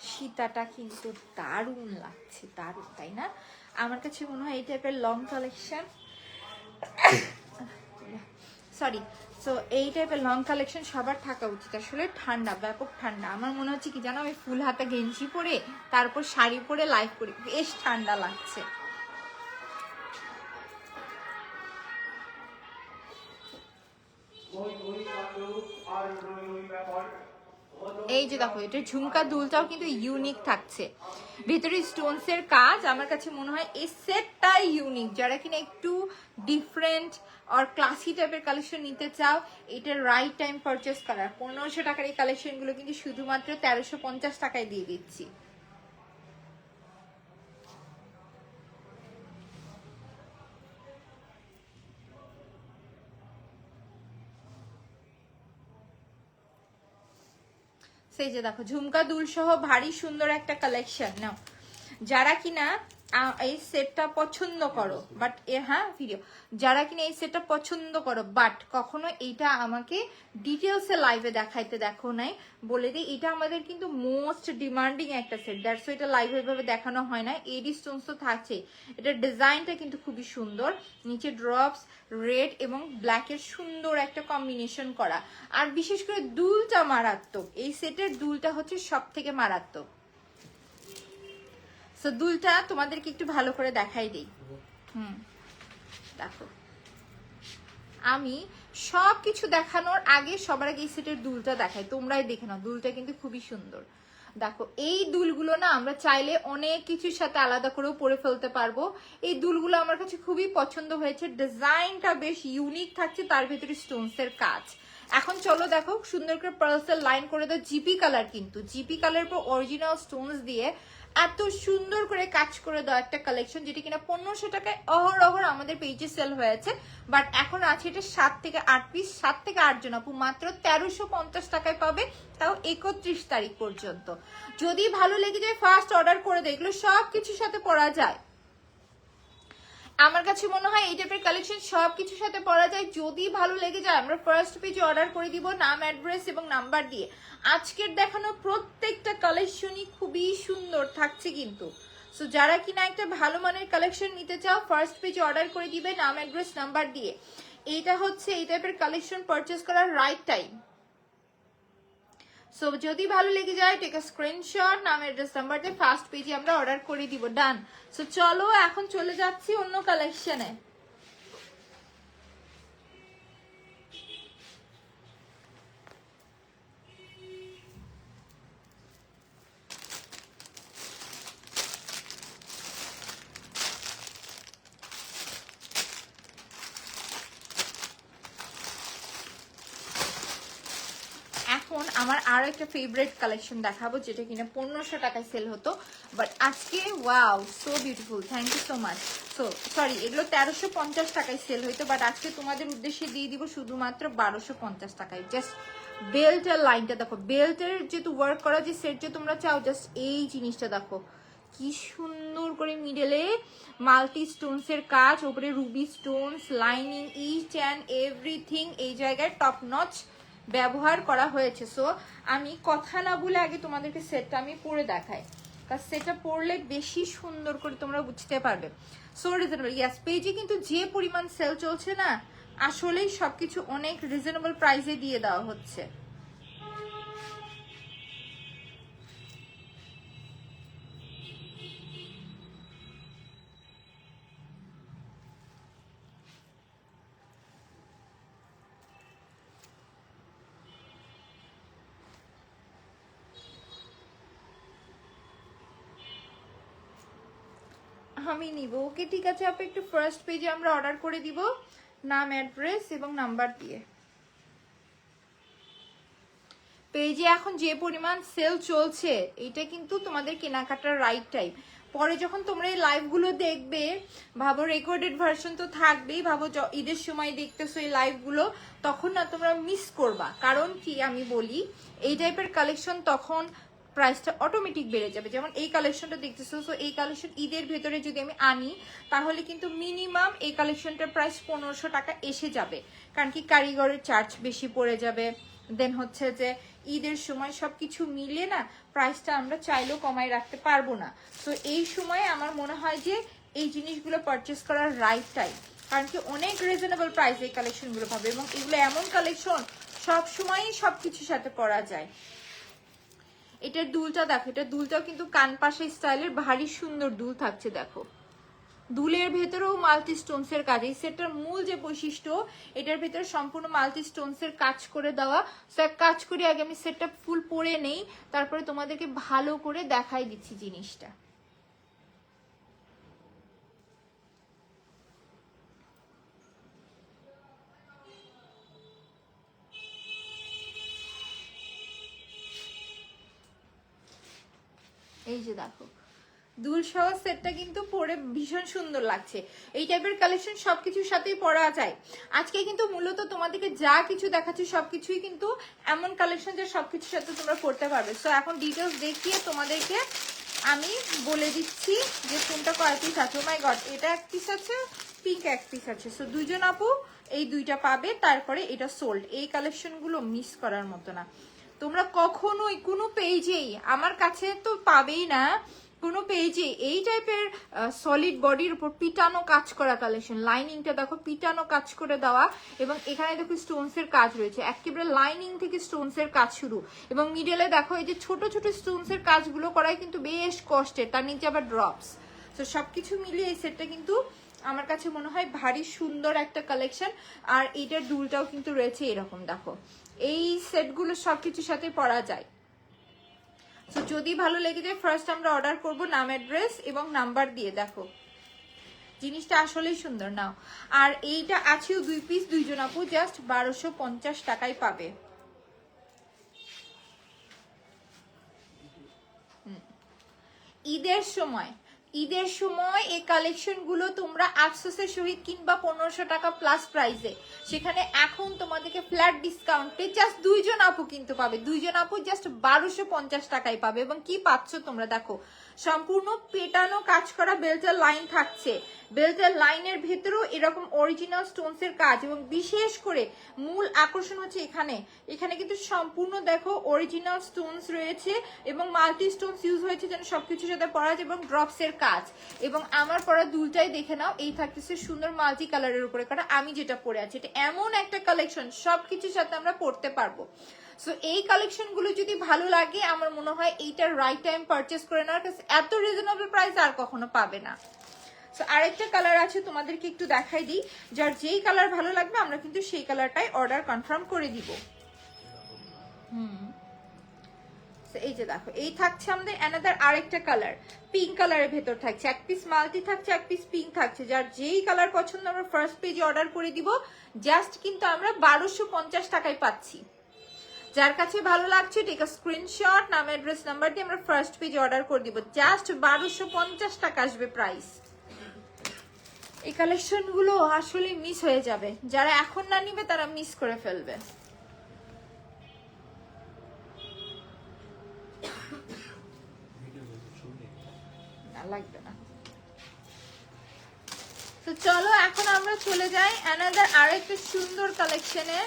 সীতাটা কিন্তু দারুণ লাগছে, দারুণ তাই না? আমার কাছে মনে হয় এই টাইপের লং কালেকশন, সরি সো এই টাইপের লং কালেকশন সবার থাকা উচিত। আসলে ঠান্ডা, ব্যাপক ঠান্ডা। আমার মনে হচ্ছে কি জানো, আমি ফুল হাতা গেঞ্জি পরে তারপর শাড়ি পরে লাইভ করি, বেশ ঠান্ডা লাগছে। এই যে দেখো এটা ঝুমকা দুলটাও কিন্তু ইউনিক থাকছে, ভিতরে স্টোনস এর কাজ। আমার কাছে মনে হয় এই সেটটাই ইউনিক। যারা কিনা একটু ডিফারেন্ট আর ক্লাসি টাইপের কালেকশন নিতে চাও, এটা রাইট টাইম পারচেস করার। 1500 টাকার এই কালেকশন গুলো কিন্তু শুধুমাত্র 1350 টাকায় দিয়ে দিচ্ছি। সেই যে দেখো ঝুমকা দুল সহ ভারী সুন্দর একটা কালেকশন নাও। যারা কিনা এই সেটটা পছন্দ করো বাট হ্যাঁ ভিডিও, যারা কিনা এই সেটটা পছন্দ করো বাট কখনো এইটা আমাকে ডিটেলসে লাইভে দেখাইতে দেখো নাই, বলে দিই এটা আমাদের কিন্তু মোস্ট ডিমান্ডিং একটা সেট, দ্যাটস এটা লাইভে ভাবে দেখানো হয় না। এডি স্টোনস তো থাকছে, এটার ডিজাইনটা কিন্তু খুবই সুন্দর, নিচে ড্রপস রেড এবং ব্ল্যাকের সুন্দর একটা কম্বিনেশন করা। আর বিশেষ করে দুলটা মারাত্মক, এই সেটের দুলটা হচ্ছে সব থেকে মারাত্মক। সো দুলটা তোমাদেরকে একটু ভালো করে দেখাই দিই। দেখো আমি সবকিছু দেখানোর আগে সবার আগে এই সেটের দুলটা দেখাই, তোমরাই দেখে নাও। দুলটা কিন্তু খুবই সুন্দর। দেখো এই দুলগুলো না আমরা চাইলে অনেক কিছুর সাথে আলাদা করেও পরে ফেলতে পারবো। এই দুলগুলো আমার কাছে খুবই পছন্দ হয়েছে, ডিজাইনটা বেশ ইউনিক থাকছে, তার ভিতরে স্টোনস এর কাজ। এখন চলো দেখো সুন্দর করে পার্লসের লাইন করে দাও, জিপি কালার, কিন্তু জিপি কালার পর অরিজিনাল স্টোনস দিয়ে এত সুন্দর করে কাজ করে দেওয়া একটা কালেকশন, যেটা কিনা 1500 টাকায় অহরহ আমাদের পেজে সেল হয়েছে। বাট এখন আছে এটা 7 থেকে 8 পিস, 7 থেকে 8 জন আপু মাত্র 1350 টাকায় পাবে, তাও 31 তারিখ পর্যন্ত। যদি ভালো লেগে যায় ফার্স্ট অর্ডার করে দেয়, এগুলো সব কিছুর সাথে পরা যায়। আমার কাছে মনে হয় এই টাইপের কালেকশন সবকিছুর সাথে পরা যায়। যদি ভালো লেগে যায় আমরা ফার্স্ট পেজে অর্ডার করে দিব নাম, অ্যাড্রেস এবং নাম্বার দিয়ে। আজকের দেখানো প্রত্যেকটা কালেকশনই খুবই সুন্দর থাকছে কিন্তু। সো যারা কিনা একটা ভালো মানের কালেকশন নিতে চাও ফার্স্ট পেজে অর্ডার করে দিবে নাম, অ্যাড্রেস, নাম্বার দিয়ে। এইটা হচ্ছে এই টাইপের কালেকশন পারচেস করার রাইট টাইম। সো যদি ভালো লেগে যায় টেক আ স্ক্রিনশট, নাম, অ্যাড্রেস, নাম্বার দিয়ে ফার্স্ট পেজে আমরা অর্ডার করে দিব। ডান। সো চলো এখন চলে যাচ্ছি অন্য কালেকশনে। আমার আরো একটা ফেভারিট কালেকশন দেখাবো যেটা কিনা 1500 টাকায় সেল হতো, বাট আজকে wow so beautiful, thank you so much. So sorry, এগুলো 1350 টাকায় সেল হইতো, বাট আজকে তোমাদের উদ্দেশ্যে দিয়ে দিব শুধুমাত্র 1250 টাকায়। জাস্ট বেল্টের লাইনটা দেখো, বেল্টের যেহেতু ওয়ার্ক করা যে সেট যে তোমরা চাও, জাস্ট এই জিনিসটা দেখো কি সুন্দর করে মিডলে মাল্টি স্টোনস এর কাজ, উপরে ruby stones, lining, each and everything এই জায়গায় টপ নচ ব্যবহার করা হয়েছে। সো আমি কথা না বলে আগে তোমাদেরকে সেটটা আমি পরে দেখাই, কারণ সেটটা পরলে বেশি সুন্দর করে তোমরা বুঝতে পারবে। সো রিজনেবল, ইয়াস, পেজে কিন্তু যে পরিমাণ সেল চলছে না, আসলেই সবকিছু অনেক রিজনেবল প্রাইসে দিয়ে দেওয়া হচ্ছে। আমি নিব, ওকে ঠিক আছে আপু, একটু ফার্স্ট পেজে আমরা অর্ডার করে দিব নাম, অ্যাড্রেস এবং নাম্বার দিয়ে। পেজে এখন যে পরিমাণ সেল চলছে, এটা কিন্তু তোমাদের কেনাকাটার রাইট টাইম। পরে যখন তোমরা এই লাইভগুলো দেখবে, ভাবো রেকর্ডেড ভার্সন তো থাকবেই, ভাবো ঈদের সময় দেখতেছো এই লাইভগুলো, তখন না তোমরা মিস করবা। কারণ কি আমি বলি, এই টাইপের কালেকশন তখন প্রাইসটা অটোমেটিক বেড়ে যাবে। যেমন এই কালেকশনটা দেখতেছো, সো এই কালেকশন ঈদের ভেতরে যদি আমি আনি, তাহলে কিন্তু মিনিমাম এই কালেকশনটার প্রাইস 1500 টাকা এসে যাবে। কারণ কি কারিগরের চার্জ বেশি পড়ে যাবে, দেন হচ্ছে যে ঈদের সময় সবকিছু মিলিয়ে না প্রাইসটা আমরা চাইলেও কমাই রাখতে পারবো না। তো এই সময় আমার মনে হয় যে এই জিনিসগুলো পারচেস করার রাইট টাইম, কারণ কি অনেক রিজনেবল প্রাইস এই কালেকশনগুলো পাবে, এবং এগুলো এমন কালেকশন সবসময়ই সবকিছুর সাথে পরা যায়। এটার দুলটা দেখো, এটার দুলটাও কিন্তু কানপাশা স্টাইলের ভারী সুন্দর দুল থাকছে। দেখো দুলের ভেতরেও মাল্টি স্টোনস এর কাজ, এই সেটটার মূল যে বৈশিষ্ট্য, এটার ভেতরে সম্পূর্ণ মাল্টি স্টোনস এর কাজ করে দেওয়া। সো এক কাজ করে আগে আমি সেটটা ফুল পরে নেই, তারপরে তোমাদেরকে ভালো করে দেখাই দিচ্ছি জিনিসটা। এই যে দেখো দুল সহ সেটটা কিন্তু পরে ভীষণ সুন্দর লাগছে। এই টাইপের কালেকশন সবকিছুর সাথেই পরা যায়। আজকে কিন্তু মূলত তোমাদেরকে যা কিছু দেখাচ্ছি সবকিছুই কিন্তু এমন কালেকশন যে সবকিছুর সাথে তোমরা পড়তে পারবে। সো এখন ডিটেলস দেখিয়ে তোমাদেরকে আমি বলে দিচ্ছি যে কোনটা কয় পিস আছে। মাই গড, এটা এক পিস আছে, পিঙ্ক এক পিস আছে। সো দুইজন আপু এই দুইটা পাবে, তারপরে এটা সোল্ড। এই কালেকশনগুলো মিস করার মতো না, তোমরা কখনোই কোনো পেজেই আমার কাছে তো পাবেই না, কোনো পেজে এই টাইপের সলিড বডির উপর পিটানো কাজ করা কালেকশন। লাইনিংটা দেখো পিটানো কাজ করে দেওয়া, এবং এখানে দেখো স্টোনস এর কাজ রয়েছে, একেবারে লাইনিং থেকে স্টোনস এর কাজ শুরু, এবং মিডলে দেখো এই যে ছোট ছোট স্টোনস এর কাজগুলো করাই কিন্তু বেশ কষ্টের, তার নিচে আবার ড্রপস। তো সবকিছু মিলিয়ে এই সেটটা কিন্তু আমার কাছে মনে হয় ভারী সুন্দর একটা কালেকশন। আর এইটার দুলটাও কিন্তু রয়েছে এরকম, দেখো এই সেটগুলো সবকিছুর সাথে পরা যায়। তো যদি ভালো লেগে যায় ফার্স্ট আমরা অর্ডার করব নাম, অ্যাড্রেস এবং নাম্বার দিয়ে। দেখো জিনিসটা আসলেই সুন্দর। নাও, আর এইটা আছেও 2 পিস, দুইজন আপু জাস্ট 1250 টাকায় পাবে। ঈদের সময় এই কালেকশন গুলো তোমরা আফসোসের সহিত কিনবা 1500 টাকা প্লাস প্রাইসে, সেখানে এখন তোমাদেরকে ফ্ল্যাট ডিসকাউন্টে জাস্ট দুইজন আপু কিন্তু পাবে, দুইজন আপু জাস্ট 1250 টাকায় পাবে। এবং কি পাচ্ছ তোমরা দেখো, সম্পূর্ণ পেটানো কাজ করা বেল্টের লাইন থাকছে, বেল্টের লাইনের ভেতরেও এরকম অরিজিনাল স্টোনস এর কাজ, এবং বিশেষ করে মূল আকর্ষণ হচ্ছে এখানে কিন্তু সম্পূর্ণ দেখো অরিজিনাল স্টোনস রয়েছে, এবং মাল্টি স্টোনস ইউজ হয়েছে যেন সবকিছুর সাথে পরা যায়, এবং ড্রপস এর কাজ। এবং আমার পরা দুলটাই দেখে নাও, এই থাকতেছে সুন্দর মাল্টি কালারের উপরে, কারণ আমি যেটা পরে আছি এটা এমন একটা কালেকশন সবকিছুর সাথে আমরা পড়তে পারবো। সো এই কালেকশন গুলো যদি ভালো লাগে, আমার মনে হয় এইটার রাইট টাইম পারচেস করে নেওয়ার, কাছে এত রিজনেবল প্রাইস আর কখনো পাবে না। সো আরেকটা কালার আছে, তোমাদেরকে একটু দেখাই দিই, যার যেই কালার ভালো লাগবে আমরা কিন্তু সেই কালারটাই অর্ডার কনফার্ম করে দিব। এই যে দেখো, এই থাকছে আমাদের অ্যানাদার আরেকটা কালার, পিঙ্ক কালারের ভেতর থাকছে, এক পিস মাল্টি থাকছে, এক পিস পিঙ্ক থাকছে। যার যেই কালার পছন্দ আমরা ফার্স্ট পেজে অর্ডার করে দিব, জাস্ট কিন্তু আমরা 1250 টাকায় পাচ্ছি। যার কাছে ভালো লাগছে টেক আ স্ক্রিনশট, নাম অ্যাড্রেস নাম্বার দিয়ে আমরা ফার্স্ট পেজ অর্ডার করে দিব। জাস্ট 1250 টাকা আসবে প্রাইস। এই কালেকশন গুলো আসলে মিস হয়ে যাবে, যারা এখন না নিবে তারা মিস করে ফেলবে। না লাগবে না। তো চলো এখন আমরা চলে যাই অ্যানাদার আরেকটা সুন্দর কালেকশনে।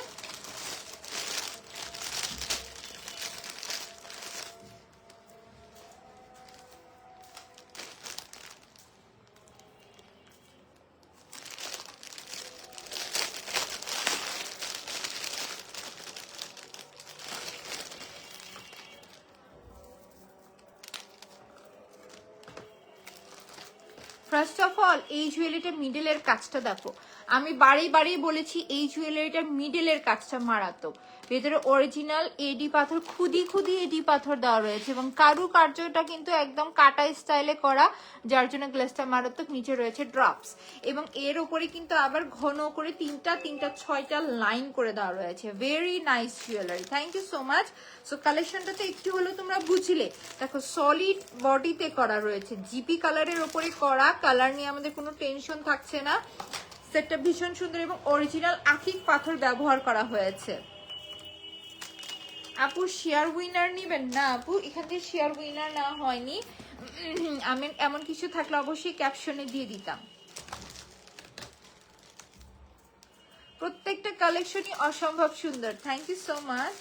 ফার্স্ট অফ অল এই জুয়েলারিটার মিডলের কাজটা দেখো, আমি বাড়ি বলেছি এই জুয়েলারিটার মিডলের কাজটা মারাত্মক। ভেতরে অরিজিনাল এডি পাথর, খুদি এডি পাথর দেওয়া রয়েছে এবং কারুকার্যটা কিন্তু একদম কাটা স্টাইলে করা, যার জন্য গ্লেসটা মারাত্মক। নিচে রয়েছে ড্রপস এবং এর উপরে কিন্তু আবার ঘন করে তিনটা 6টা লাইন করে দেওয়া রয়েছে। Very nice jewellery, thank you so much. So কালেকশনটাতে একটু হলো তোমরা বুঝলে, দেখো সলিড বডিতে করা রয়েছে, জিপি কালারের ওপরে করা, কালার নিয়ে আমাদের কোনো টেনশন থাকছে না। সেটটা ভীষণ সুন্দর এবং অরিজিনাল আকিক পাথর ব্যবহার করা হয়েছে। আপু শেয়ার উইনার নিবেন না? আপু এখান থেকে শেয়ার উইনার না হয়নি, আমি এমন কিছু থাকলে অবশ্যই ক্যাপশনে দিয়ে দিতাম। প্রত্যেকটা কালেকশনই অসম্ভব সুন্দর, থ্যাংক ইউ সো মাচ।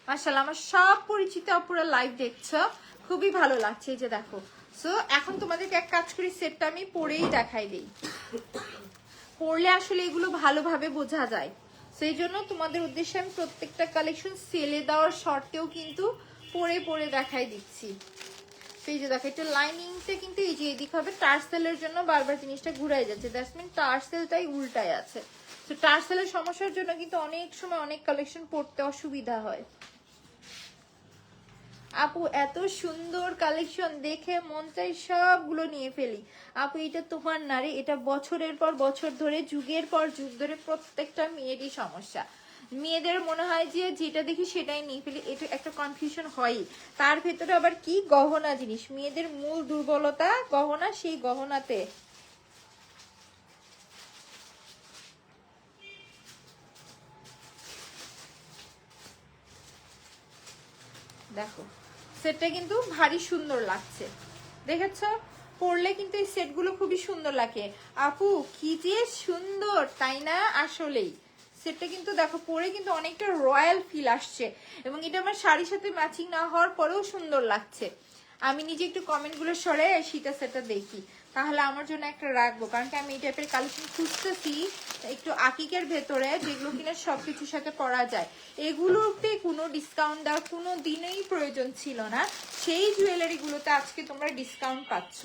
মাশাআল্লাহ, আমার সব পরিচিত আপুরা লাইভ দেখছো, খুবই ভালো লাগছে। এই যে দেখো, সো এখন তোমাদেরকে এক কাজ করি, সেটটা আমি পরেই দেখাই দিই, পরলে আসলে এগুলো ভালোভাবে বোঝা যায়। সেই জন্য তোমাদের উদ্দেশ্যে আমি প্রত্যেকটা কালেকশন সেলে দেওয়ার শর্তেও কিন্তু পরে দেখাই দিচ্ছি। এই যে দেখো, এটা লাইনিংটা কিন্তু এই যে এদিকে হবে, টার্সেলের জন্য বারবার জিনিসটা ঘুরাই যাচ্ছে, দ্যাটস মিন টার্সেলটাই উল্টায় আছে। তো টার্সেলের সমস্যার জন্য কিন্তু অনেক সময় অনেক কালেকশন পড়তে অসুবিধা হয়। আপু এত সুন্দর কালেকশন দেখে মন চাই সবগুলো নিয়ে ফেলি। আপু এটা তোমার নারী, এটা বছরের পর বছর ধরে, যুগের পর যুগ ধরে প্রত্যেকটা মেয়েরই সমস্যা। মেয়েদের মনে হয় যে যেটা দেখি সেটাই নিয়ে ফেলি, এটা একটা কনফিউশন হয়। তার ভেতরে আবার কি গহনা জিনিস, মেয়েদের মূল দুর্বলতা গহনা, সেই গহনাতে দেখো সেটটা কিন্তু ভারী সুন্দর লাগছে, দেখেছ? পরলে কিন্তু এই সেটগুলো খুবই সুন্দর লাগে। আপু কি যে সুন্দর, তাই না? আসলেই সেটটা কিন্তু দেখো পরে কিন্তু অনেকটা রয়্যাল ফিল আসছে এবং এটা আমার শাড়ির সাথে ম্যাচিং না হওয়ার পরেও সুন্দর লাগছে। আমি নিজে একটু কমেন্টগুলো সরে শীতের সেটটা দেখি, তাহলে আমার জন্য একটা রাখবো, কারণ কি আমি এই টাইপের কালেকশন খুঁজতেছি একটু আকিকের ভেতরে, যেগুলো কিনা সবকিছুর সাথে পরা যায়। এগুলোতে কোনো ডিসকাউন্ট দেওয়ার কোনো দিনেই প্রয়োজন ছিল না, সেই জুয়েলারিগুলোতে আজকে তোমরা ডিসকাউন্ট পাচ্ছ।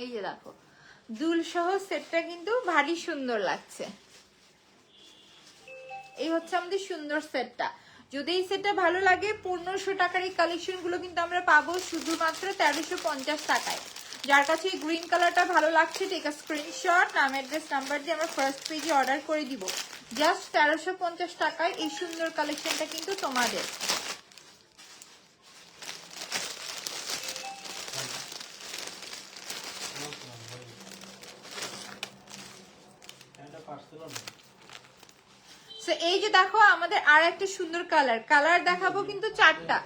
এই যে দেখো, দুল সহ সেটটা কিন্তু ভারী সুন্দর লাগছে। এই হচ্ছে আমাদের সুন্দর সেটটা। যদি এই সেটটা ভালো লাগে, 1500 টাকার এই কালেকশন গুলো কিন্তু আমরা পাবো শুধুমাত্র 1350 টাকায়। যার কাছে এই গ্রিন কালারটা ভালো লাগছে, টেক আ স্ক্রিনশট, নাম অ্যাড্রেস নাম্বার দিয়ে আমরা ফার্স্ট পেজে অর্ডার করে দিব। জাস্ট 1350 টাকায় এই সুন্দর কালেকশনটা কিন্তু তোমাদের। সো সো এই যে দেখো আমাদের আর একটা সুন্দর কালার দেখাবো কিন্তু 4টা।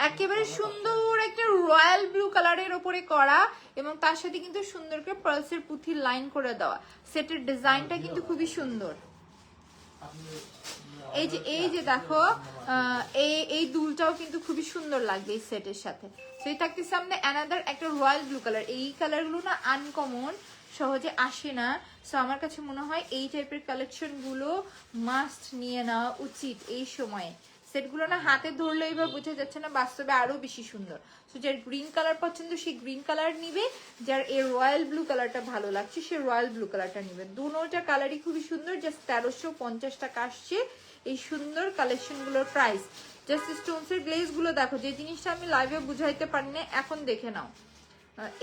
একেবারে সুন্দর একটা রয়্যাল ব্লু কালারের উপরে করা এবং তার সাথে কিন্তু সুন্দর করে পার্লসের পুঁথির লাইন করে দেওয়া। সেটের ডিজাইনটা কিন্তু খুবই সুন্দর। এই যে দেখো এই দুলটাও কিন্তু খুবই সুন্দর লাগবে এই সেটের সাথে। তো এই থাকতেছে আমাদের অ্যানাদার একটা রয়্যাল ব্লু কালার। এই কালারগুলো না আনকমন, সহজে আসে না। সো আমার কাছে মনে হয় এই টাইপের কালেকশন গুলো মাস্ট নিয়ে নেওয়া উচিত এই সময়ে। সেটগুলো না হাতে ধরলেই বা বোঝা যাচ্ছে না, বাস্তবে আরো বেশি সুন্দর। সো যার গ্রিন কালার পছন্দ সে গ্রিন কালার নিবে, যার এই রয়্যাল ব্লু কালারটা ভালো লাগছে সে রয়্যাল ব্লু কালারটা নিবে। দুটোটা কালারই খুবই সুন্দর। জাস্ট 1350 টাকা আসছে এই সুন্দর কালেকশন গুলোর প্রাইস। জাস্ট স্টোনসের গ্লেজ গুলো দেখো, যে জিনিসটা আমি লাইভে বুঝাইতে পারি না এখন দেখে নাও।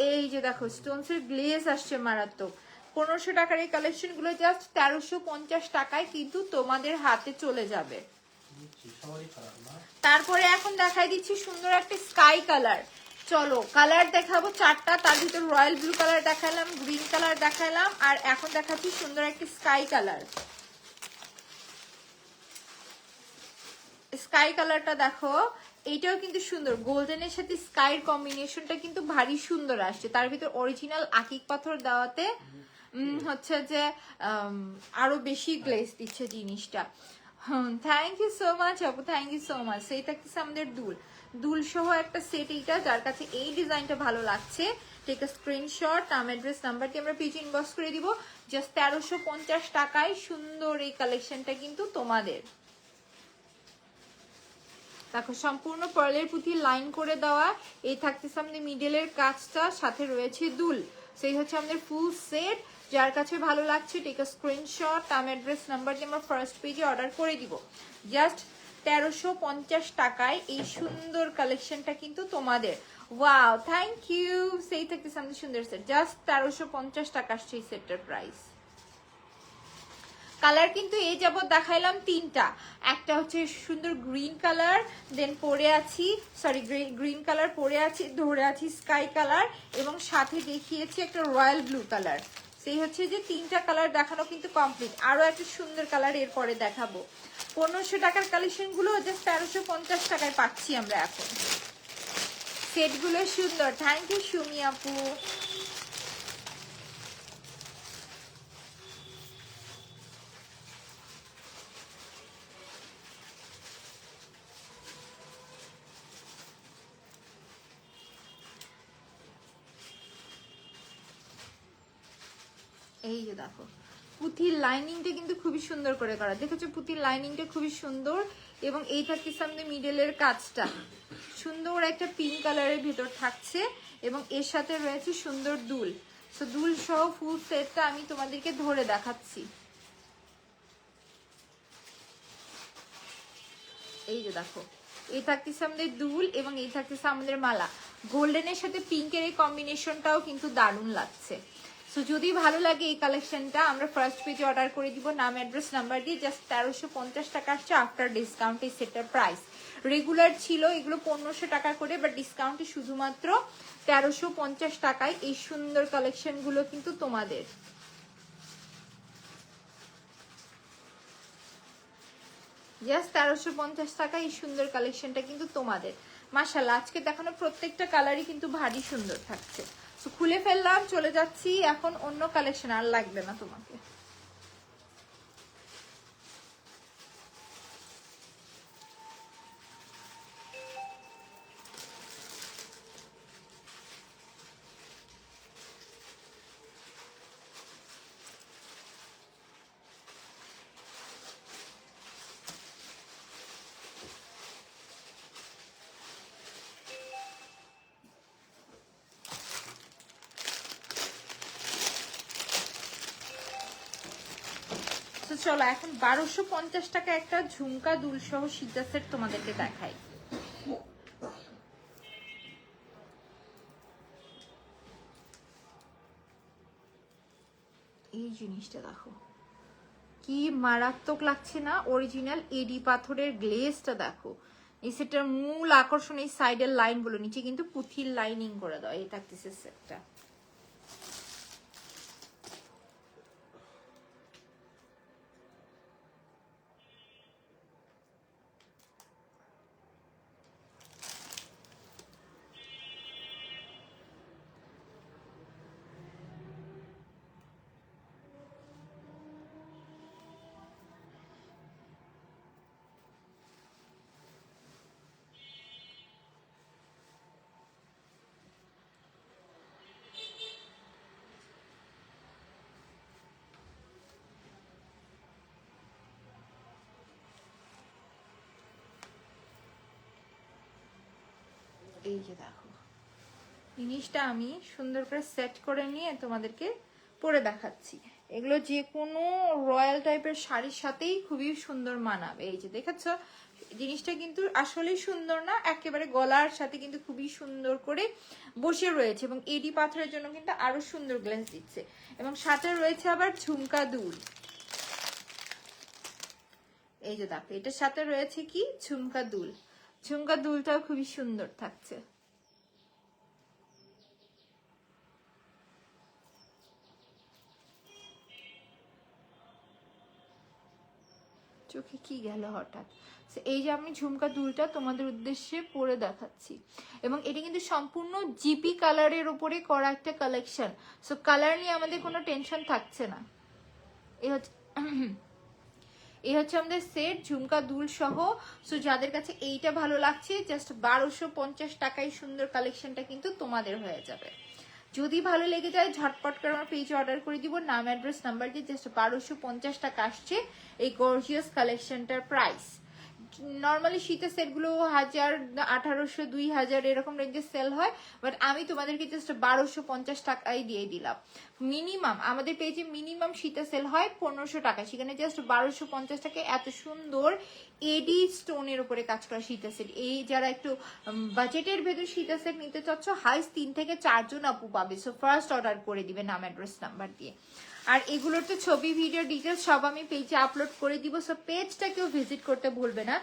এই যে দেখো স্টোনসের গ্লেজ আসছে মারাত্মক। 1500 টাকার এই কালেকশন গুলো জাস্ট 1350 টাকায় কিন্তু তোমাদের হাতে চলে যাবে। তারপরে এখন দেখাই দিচ্ছি সুন্দর একটা স্কাই কালার। চলো কালার দেখাবো 4টা, তার ভিতর রয়্যাল ব্লু কালার দেখালাম, গ্রিন কালার দেখালাম, আর এখন দেখাচ্ছি সুন্দর একটা স্কাই কালার। স্কাই কালারটা দেখো, এইটাও কিন্তু সুন্দর। গোল্ডেনের সাথে স্কাইর কম্বিনেশনটা কিন্তু ভারী সুন্দর আসছে। তার ভিতর অরিজিনাল আকিক পাথর দেওয়াতে হচ্ছে যে আরো বেশি গ্লেজ দিচ্ছে জিনিসটা। থ্যাংক ইউ সো মাচ আপু, থ্যাংক ইউ সো মাচ। সেই থাকতেছে আমাদের দুল সহ একটা সেট। এইটা যার কাছে এই ডিজাইনটা ভালো লাগছে টেক আ স্ক্রিনশট, নাম অ্যাড্রেস নাম্বার দিয়ে আমরা পেজে ইনবক্স করে দিব। জাস্ট 1350 টাকায় সুন্দর এই কালেকশনটা কিন্তু তোমাদের। দেখো সম্পূর্ণ পার্লের পুঁথি লাইন করে দেওয়া। এই থাকতেছে আমাদের মিডলের কাজটা, সাথে রয়েছে দুল। সেই হচ্ছে আমাদের ফুল সেট। যার কাছে ভালো লাগছে টেক আ স্ক্রিনশট, নাম অ্যাড্রেস নাম্বার দিয়ে আমরা ফার্স্ট পেজে অর্ডার করে দিব। জাস্ট 1350 টাকায় এই সুন্দর কালেকশনটা কিন্তু তোমাদের। Wow, thank you. সেই থাকতেছে আমাদের সুন্দর সেট। জাস্ট 1350 টাকা আসছে এই সেটটার প্রাইস। কালার কিন্তু এই যাবত দেখাইলাম 3টা। একটা হচ্ছে সুন্দর গ্রিন কালার, দেন পরে আছি গ্রিন কালার পরে আছি, ধরে আছি স্কাই কালার, এবং সাথে দেখিয়েছি একটা রয়্যাল ব্লু কালার। সেই হচ্ছে যে 3টা কালার দেখানো কিন্তু কমপ্লিট। আরো একটা সুন্দর কালার এরপরে দেখাবো। 1500 টাকার কালেকশন গুলো জাস্ট 1350 টাকায় পাচ্ছি আমরা এখন। সেটগুলো সুন্দর। থ্যাংক ইউ সুমি আপু। এই যে দেখো পুঁথির লাইনিংটা কিন্তু খুবই সুন্দর করে করা। দেখেছো পুঁথির লাইনিংটা খুবই সুন্দর, এবং এই থাকছে সামনে মিডলের কাজটা সুন্দর একটা পিঙ্ক কালারের ভিতর থাকছে, এবং এর সাথে রয়েছে সুন্দর দুল। সো দুল সহ ফুল সেটটা আমি তোমাদেরকে ধরে দেখাচ্ছি। এই যে দেখো এই থাকতেছে আমাদের দুল, এবং এই থাকতেছে আমাদের মালা। গোল্ডেনের সাথে পিঙ্কের এই কম্বিনেশনটাও কিন্তু দারুণ লাগছে। সো যদি ভালো লাগে এই কালেকশনটা আমরা ফার্স্ট পেজে অর্ডার করে দিব, নাম অ্যাড্রেস নাম্বার দিয়ে। জাস্ট 1350 টাকা আসছে আফটার ডিসকাউন্ট এই সেটটার প্রাইস। রেগুলার ছিল এগুলো 1500 টাকা করে, বাট ডিসকাউন্টে শুধুমাত্র 1350 টাকায় এই সুন্দর কালেকশনগুলো কিন্তু তোমাদের। জাস্ট 1350 টাকা এই সুন্দর কালেকশনটা কিন্তু তোমাদের। মাশাআল্লাহ আজকে দেখানো প্রত্যেকটা কালারই কিন্তু ভারী সুন্দর থাকছে। তো খুলে ফেললাম, চলে যাচ্ছি এখন অন্য কালেকশন। আর লাগবে না তোমাকে। চলো এখন 1250 টাকা একটা ঝুমকা দুল সহ সিদ্ধা সেট তোমাদেরকে দেখাই। এই জিনিসটা দেখো কি মারাত্মক লাগছে না? অরিজিনাল এডি পাথরের গ্লেজটা দেখো। এই সেটটার মূল আকর্ষণ এই সাইডের লাইন গুলো, নিচে কিন্তু পুঁথির লাইনিং করে দাও। এই থাকতেছে সেটটা। এই যে দেখো, জিনিসটা আমি সুন্দর করে সেট করে নিয়ে তোমাদেরকে পরে দেখাচ্ছি। এগুলো যে কোনো রয়্যাল টাইপের শাড়ির সাথেই খুবই সুন্দর মানাবে। এই যে দেখেছ, জিনিসটা কিন্তু আসলেই সুন্দর না, একেবারে গলার সাথে কিন্তু খুবই সুন্দর করে বসে রয়েছে এবং এডি পাথরের জন্য কিন্তু আরো সুন্দর গ্লেন্স দিচ্ছে। এবং সাথে রয়েছে আবার ঝুমকা দুল। এই যে দেখো, এটার সাথে রয়েছে কি ঝুমকা দুল। ঝুমকা দুলটাও খুবই সুন্দর থাকছে। চোখে কি গেল হঠাৎ? এই যে আমি ঝুমকা দুলটা তোমাদের উদ্দেশ্যে পরে দেখাচ্ছি এবং এটা কিন্তু সম্পূর্ণ জিপি কালারের উপরে করা একটা কালেকশন। সো কালার নিয়ে আমাদের কোনো টেনশন থাকছে না। এই হচ্ছে আমাদের সেট ঝুমকা দুল সহ। সো যাদের কাছে এইটা ভালো লাগছে, জাস্ট 1250 টাকায় সুন্দর কালেকশনটা কিন্তু তোমাদের হয়ে যাবে। যদি ভালো লেগে যায় ঝটপট করে আমার পেজে অর্ডার করে দিব, নাম অ্যাড্রেস নাম্বার দিয়ে। জাস্ট 1250 টাকা আসছে এই গর্জিয়াস কালেকশনটার প্রাইস। নর্মালি শীতের সেটগুলো 1000, 1800, 2000 এরকম রেঞ্জে সেল হয়, বাট আমি তোমাদেরকে জাস্ট 1250 টাকায় দিয়ে দিলাম। মিনিমাম আমাদের পেজে মিনিমাম শীতের সেল হয় 1500 টাকা, সেখানে জাস্ট 1250 টাকায় এত সুন্দর এডি স্টোনের উপরে কাজ করা শীতের সেট। এই যারা একটু বাজেটের ভেতর শীতের সেট নিতে চাচ্ছ, হাইস 3 থেকে 4 জন আপু পাবে। সো ফার্স্ট অর্ডার করে দিবে নাম অ্যাড্রেস নাম্বার দিয়ে। আর এগুলোর তো ছবি, ভিডিও, ডিটেলস সব আমি পেজে আপলোড করে দিব। সো পেজটা কেউ ভিজিট করতে ভুলবে না,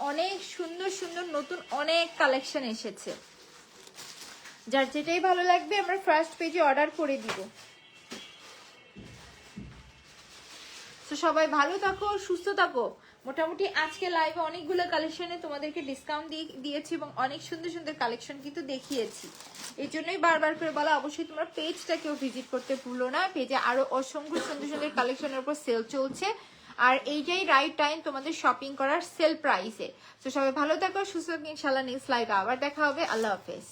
অনেক সুন্দর সুন্দর নতুন অনেক কালেকশন এসেছে। যার যেটাই ভালো লাগবে আমরা ফার্স্ট পেজে অর্ডার করে দিব। তো সবাই ভালো থাকো, সুস্থ থাকো। মোটামুটি আজকে লাইভে অনেকগুলো কালেকশনে তোমাদেরকে ডিসকাউন্ট দিয়েছি এবং অনেক সুন্দর সুন্দর কালেকশন কিন্তু দেখিয়েছি। এই জন্যই বারবার করে বলা, অবশ্যই তোমরা পেজটা কেউ ভিজিট করতে ভুলো না। পেজে আরো অসংখ্য সুন্দর সুন্দর কালেকশনের উপর সেল চলছে, আর এইটাই রাইট টাইম তোমাদের শপিং করার সেল প্রাইসে। তো সবাই ভালো থাকো, সুস্থ থাকো। ইনশাল্লাহ নেক্সট লাইভে আবার দেখা হবে। আল্লাহ হাফেজ।